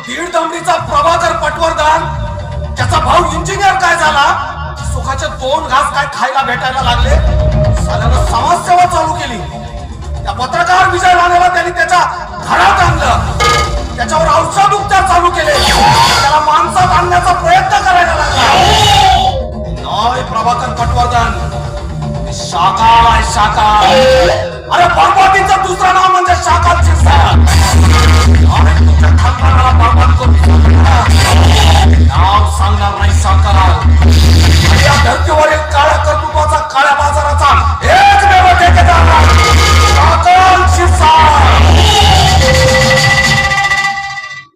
दीड दमडीचा प्रभाकर पटवर्धन, त्याचा भाऊ इंजिनियर काय झाला, सुखाचे 2 घास काय खायला भेटायला लागले, साल्यानं समाजसेवा चालू केली. त्या पत्रकार विजय राणेला त्यांनी त्याच्या घरात आणलं, त्याच्यावर औषध उपचार चालू केले, त्याला माणसात आणण्याचा प्रयत्न करायला लागला. नाही प्रभाकर पटवर्धन, शाकाल आहे शाकाल. अरे बरबादीचं दुसरं नाव म्हणजे शाकाल शिरसाट. तुमच्या खानदानाला बरबाद करून नाव सांगणार नाही शाकाल. या धर्तीवरील काळ्या कर्तृत्वाचा, काळ्या बाजाराचा एकमेव ठेकेदार शाकाल शिरसाट.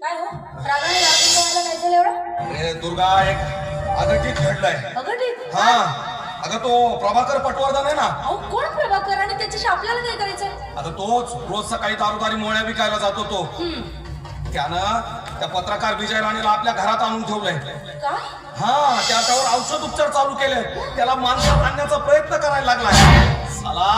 काय हो रागाने रागून तुम्हाला काय झालं एवढं? अरे दुर्गा, एक अघटित घडलंय. अगं हा, अगं तो प्रभाकर पटवर्धन आहे ना. अहो कोण प्रभाकर आणि त्याच्याशी आपल्याला काय करायचंय? अगं तोच रोज सकाळी दारूदारी मोळ्या विकायला जातो तो. त्यानं त्या पत्रकार विजय राणेला आपल्या घरात आणून ठेवलंय. काय? हा, त्याच्यावर औषध उपचार चालू केले, त्याला माणसात आणण्याचा प्रयत्न करायला लागलाय. साला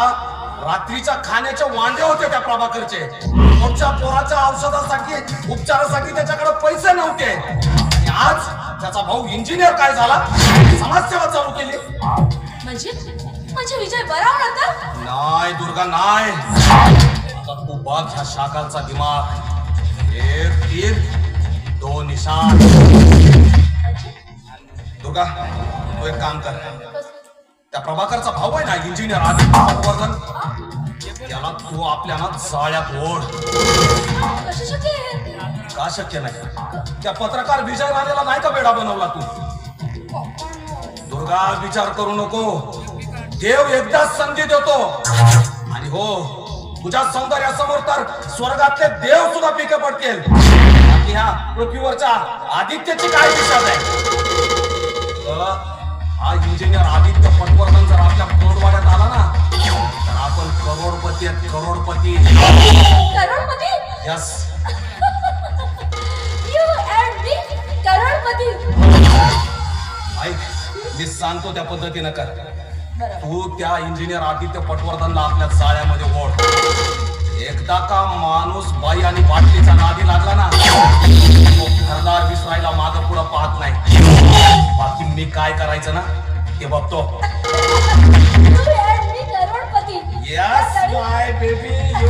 रात्रीच्या खाण्याचे वांदे होते त्या प्रभाकरचे. रोजच्या पोराच्या औषधासाठी, उपचारासाठी त्याच्याकडे पैसे नव्हते. आणि आज त्याचा भाऊ इंजिनियर काय झाला, समाजसेवा चालू केली. म्हणजे विजय बरा होणार का? नाही दुर्गा नाही. आता तू बघ ह्या शाकालचा दिमाग. 1 तीर 2 निशाण. दुर्गा, तू एक काम कर, त्या प्रभाकरचा भाऊ आहे ना इंजिनियर आदित्य पटवर्धन, त्याला तू आपल्या ना जाळ्यात ओढ. कसं शक्य आहे? का शक्य नाही? त्या पत्रकार विजय राणेला नाही का वेडा बनवला तू? दुर्गा, विचार करू नको. देव एकदाच संधी देतो. आणि हो, तुझ्या सौंदर्यासमोर तर स्वर्गातले देव सुद्धा पिके पडतील. बाकी ह्या पृथ्वीवरच्या आदित्यची काय दिशा आहे? हा इंजिनियर आदित्य पटवर्धन जर आपल्या कोंडवाड्यात आला ना, तर आपण करोडपती आहेत, करोडपती. करोडपती? यस. यू अँड मी करोडपती. ऐक, मी सांगतो त्या पद्धतीनं कर. तू त्या इंजिनियर आदित्य पटवर्धनला आपल्या जाळ्यामध्ये ओढ. एकदा का माणूस बाई आणि बाटलीचा नादी लागला ना, तो घरदार विसरायला मागं पुढं पाहत नाही. बाकी मी काय करायचं ना ते बघतो. You and me crorepati. Yes my baby, you